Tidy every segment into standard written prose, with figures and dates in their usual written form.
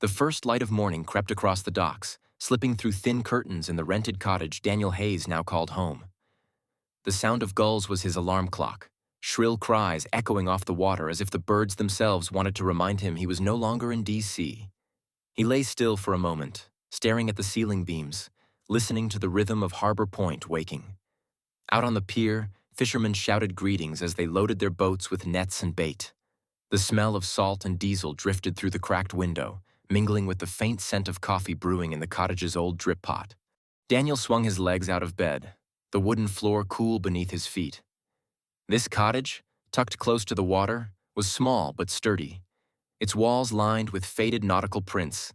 The first light of morning crept across the docks, slipping through thin curtains in the rented cottage Daniel Hayes now called home. The sound of gulls was his alarm clock, shrill cries echoing off the water as if the birds themselves wanted to remind him he was no longer in D.C. He lay still for a moment, staring at the ceiling beams, listening to the rhythm of Harbor Pointe waking. Out on the pier, fishermen shouted greetings as they loaded their boats with nets and bait. The smell of salt and diesel drifted through the cracked window, mingling with the faint scent of coffee brewing in the cottage's old drip pot. Daniel swung his legs out of bed, the wooden floor cool beneath his feet. This cottage, tucked close to the water, was small but sturdy, its walls lined with faded nautical prints,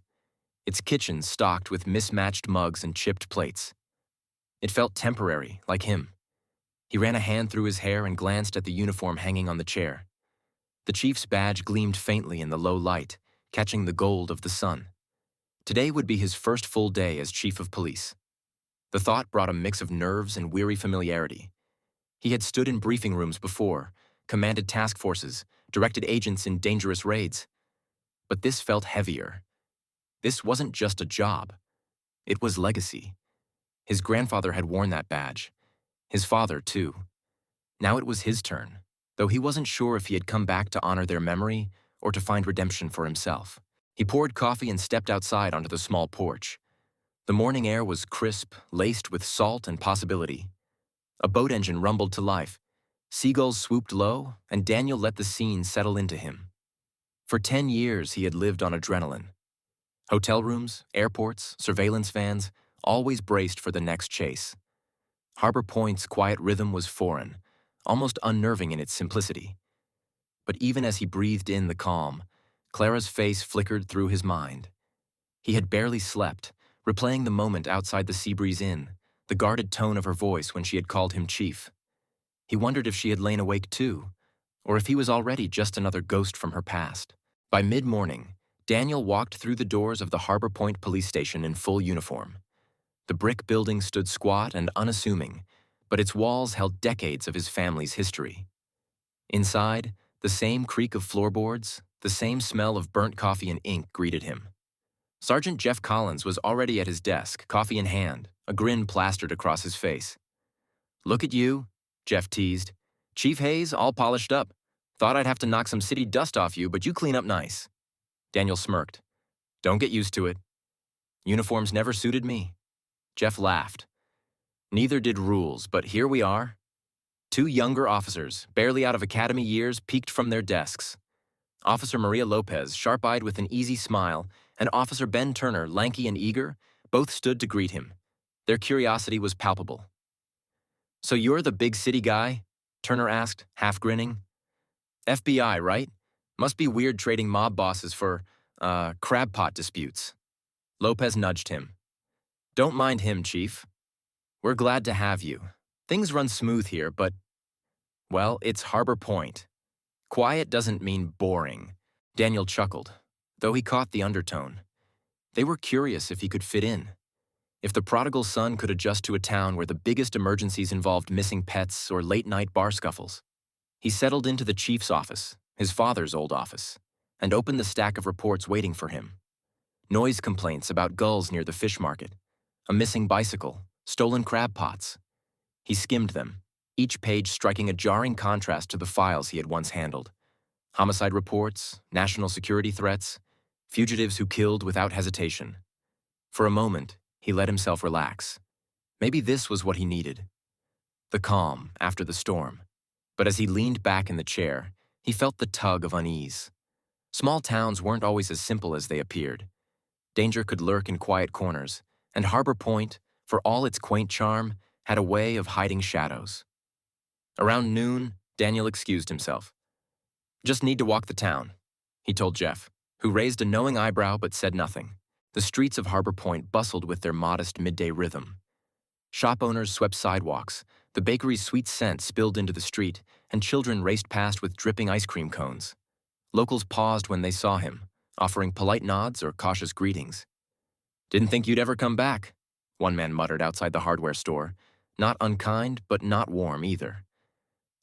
its kitchen stocked with mismatched mugs and chipped plates. It felt temporary, like him. He ran a hand through his hair and glanced at the uniform hanging on the chair. The chief's badge gleamed faintly in the low light, catching the gold of the sun. Today would be his first full day as chief of police. The thought brought a mix of nerves and weary familiarity. He had stood in briefing rooms before, commanded task forces, directed agents in dangerous raids. But this felt heavier. This wasn't just a job. It was legacy. His grandfather had worn that badge. His father, too. Now it was his turn, though he wasn't sure if he had come back to honor their memory or to find redemption for himself. He poured coffee and stepped outside onto the small porch. The morning air was crisp, laced with salt and possibility. A boat engine rumbled to life. Seagulls swooped low, and Daniel let the scene settle into him. For 10 years, he had lived on adrenaline. Hotel rooms, airports, surveillance vans, always braced for the next chase. Harbor Pointe's quiet rhythm was foreign, almost unnerving in its simplicity. But even as he breathed in the calm, Clara's face flickered through his mind. He had barely slept, replaying the moment outside the Seabreeze Inn, the guarded tone of her voice when she had called him chief. He wondered if she had lain awake too, or if he was already just another ghost from her past. By mid-morning, Daniel walked through the doors of the Harbor Pointe police station in full uniform. The brick building stood squat and unassuming, but its walls held decades of his family's history. Inside, the same creak of floorboards, the same smell of burnt coffee and ink greeted him. Sergeant Jeff Collins was already at his desk, coffee in hand, a grin plastered across his face. "Look at you," Jeff teased. "Chief Hayes, all polished up. Thought I'd have to knock some city dust off you, but you clean up nice." Daniel smirked. "Don't get used to it. Uniforms never suited me." Jeff laughed. "Neither did rules, but here we are." Two younger officers, barely out of academy years, peeked from their desks. Officer Maria Lopez, sharp-eyed with an easy smile, and Officer Ben Turner, lanky and eager, both stood to greet him. Their curiosity was palpable. "So you're the big city guy?" Turner asked, half grinning. "FBI, right? Must be weird trading mob bosses for, crab pot disputes." Lopez nudged him. "Don't mind him, Chief. We're glad to have you. Things run smooth here, but, well, it's Harbor Pointe. Quiet doesn't mean boring." Daniel chuckled, though he caught the undertone. They were curious if he could fit in. If the prodigal son could adjust to a town where the biggest emergencies involved missing pets or late-night bar scuffles. He settled into the chief's office, his father's old office, and opened the stack of reports waiting for him. Noise complaints about gulls near the fish market, a missing bicycle, stolen crab pots. He skimmed them, each page striking a jarring contrast to the files he had once handled. Homicide reports, national security threats, fugitives who killed without hesitation. For a moment, he let himself relax. Maybe this was what he needed. The calm after the storm. But as he leaned back in the chair, he felt the tug of unease. Small towns weren't always as simple as they appeared. Danger could lurk in quiet corners, and Harbor Pointe, for all its quaint charm, had a way of hiding shadows. Around noon, Daniel excused himself. "Just need to walk the town," he told Jeff, who raised a knowing eyebrow but said nothing. The streets of Harbor Pointe bustled with their modest midday rhythm. Shop owners swept sidewalks, the bakery's sweet scent spilled into the street, and children raced past with dripping ice cream cones. Locals paused when they saw him, offering polite nods or cautious greetings. "Didn't think you'd ever come back," one man muttered outside the hardware store, not unkind but not warm either.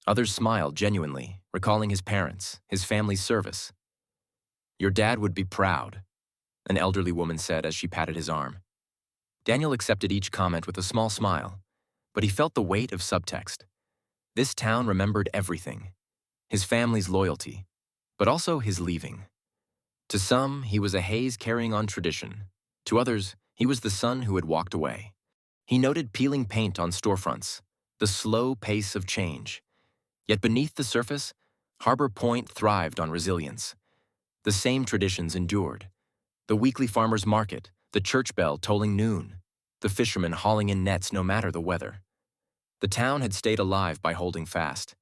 Others smiled genuinely, recalling his parents, his family's service. "Your dad would be proud." an elderly woman said as she patted his arm. Daniel accepted each comment with a small smile, but he felt the weight of subtext. This town remembered everything: his family's loyalty, but also his leaving. To some, he was a haze carrying on tradition. To others, he was the son who had walked away. He noted peeling paint on storefronts, the slow pace of change. Yet beneath the surface, Harbor Pointe thrived on resilience. The same traditions endured: the weekly farmers' market, the church bell tolling noon, the fishermen hauling in nets no matter the weather. The town had stayed alive by holding fast.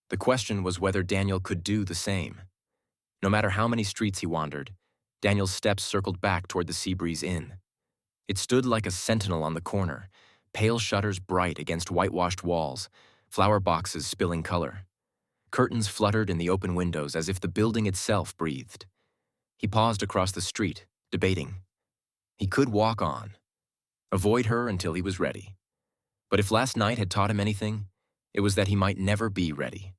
The question was whether Daniel could do the same. No matter how many streets he wandered, Daniel's steps circled back toward the Seabreeze Inn. It stood like a sentinel on the corner, pale shutters bright against whitewashed walls, flower boxes spilling color. Curtains fluttered in the open windows as if the building itself breathed. He paused across the street, debating. He could walk on, avoid her until he was ready. But if last night had taught him anything, it was that he might never be ready.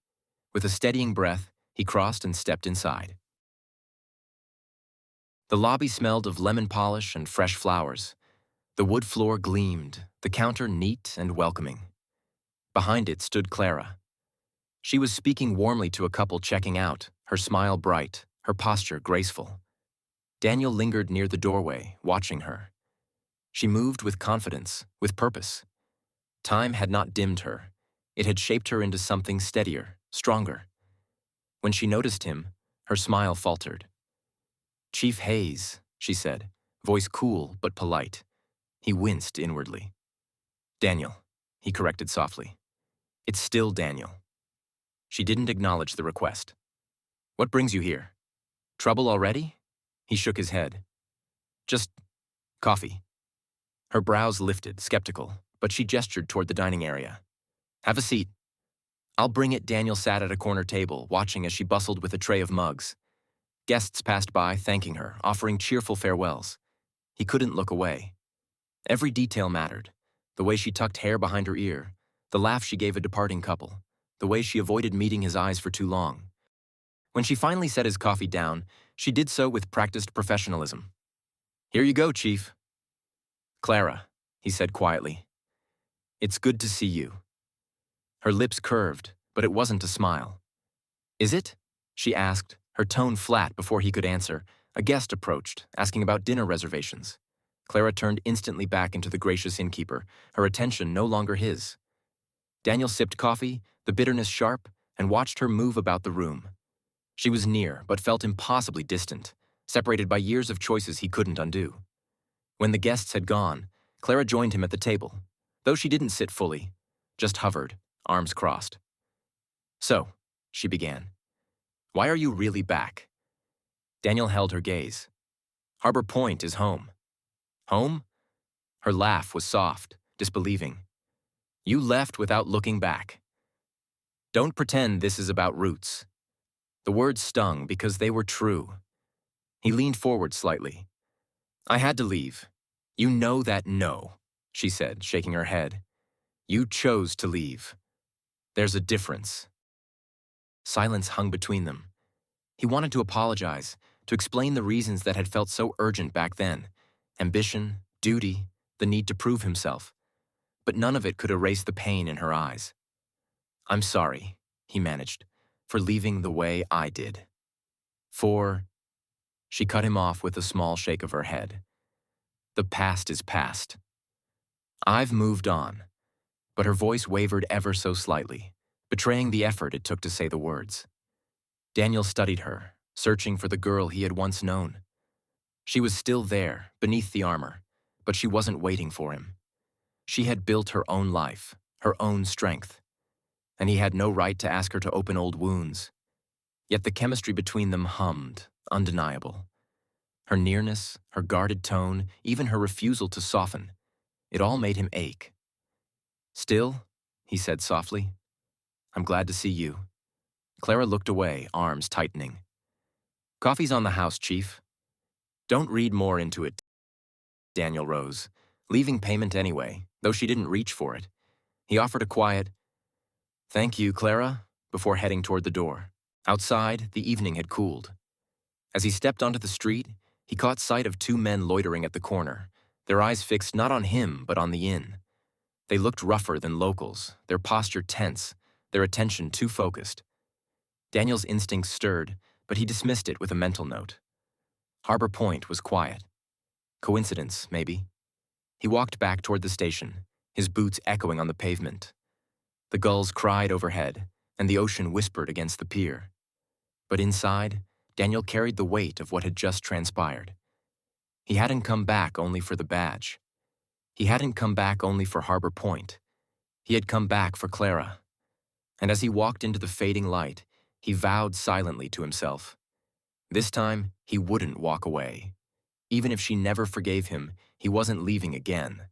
With a steadying breath, he crossed and stepped inside. The lobby smelled of lemon polish and fresh flowers. The wood floor gleamed, the counter neat and welcoming. Behind it stood Clara. She was speaking warmly to a couple checking out, her smile bright, her posture graceful. Daniel lingered near the doorway, watching her. She moved with confidence, with purpose. Time had not dimmed her. It had shaped her into something steadier, stronger. When she noticed him, her smile faltered. "Chief Hayes," she said, voice cool but polite. He winced inwardly. "Daniel," he corrected softly. "It's still Daniel." She didn't acknowledge the request. "What brings you here? Trouble already?" He shook his head. "Just coffee." Her brows lifted, skeptical, but she gestured toward the dining area. "Have a seat." "I'll bring it." Daniel sat at a corner table, watching as she bustled with a tray of mugs. Guests passed by, thanking her, offering cheerful farewells. He couldn't look away. Every detail mattered: the way she tucked hair behind her ear, the laugh she gave a departing couple, the way she avoided meeting his eyes for too long. When she finally set his coffee down, she did so with practiced professionalism. "Here you go, Chief." "Clara," he said quietly. "It's good to see you." Her lips curved, but it wasn't a smile. "Is it?" she asked, her tone flat before he could answer. A guest approached, asking about dinner reservations. Clara turned instantly back into the gracious innkeeper, her attention no longer his. Daniel sipped coffee, the bitterness sharp, and watched her move about the room. She was near, but felt impossibly distant, separated by years of choices he couldn't undo. When the guests had gone, Clara joined him at the table, though she didn't sit fully, just hovered, arms crossed. "So," she began, "why are you really back?" Daniel held her gaze. "Harbor Pointe is home." "Home?" Her laugh was soft, disbelieving. "You left without looking back. Don't pretend this is about roots." The words stung because they were true. He leaned forward slightly. "I had to leave. You know that." "No," she said, shaking her head. "You chose to leave. There's a difference." Silence hung between them. He wanted to apologize, to explain the reasons that had felt so urgent back then: ambition, duty, the need to prove himself. But none of it could erase the pain in her eyes. "I'm sorry," he managed, "for leaving the way I did. For—" She cut him off with a small shake of her head. "The past is past. I've moved on." But her voice wavered ever so slightly, betraying the effort it took to say the words. Daniel studied her, searching for the girl he had once known. She was still there, beneath the armor, but she wasn't waiting for him. She had built her own life, her own strength, and he had no right to ask her to open old wounds. Yet the chemistry between them hummed, undeniable. Her nearness, her guarded tone, even her refusal to soften, it all made him ache. "Still," he said softly, "I'm glad to see you." Clara looked away, arms tightening. "Coffee's on the house, Chief." "Don't read more into it." Daniel rose, leaving payment anyway, though she didn't reach for it. He offered a quiet, "Thank you, Clara," before heading toward the door. Outside, the evening had cooled. As he stepped onto the street, He caught sight of two men loitering at the corner, their eyes fixed not on him but on the inn. They looked rougher than locals, their posture tense, their attention too focused. Daniel's instincts stirred, but he dismissed it with a mental note. Harbor Point was quiet. Coincidence, maybe. He walked back toward the station, his boots echoing on the pavement. The gulls cried overhead, and the ocean whispered against the pier. But inside, Daniel carried the weight of what had just transpired. He hadn't come back only for the badge. He hadn't come back only for Harbor Point. He had come back for Clara. And as he walked into the fading light, he vowed silently to himself. This time, he wouldn't walk away. Even if she never forgave him, he wasn't leaving again.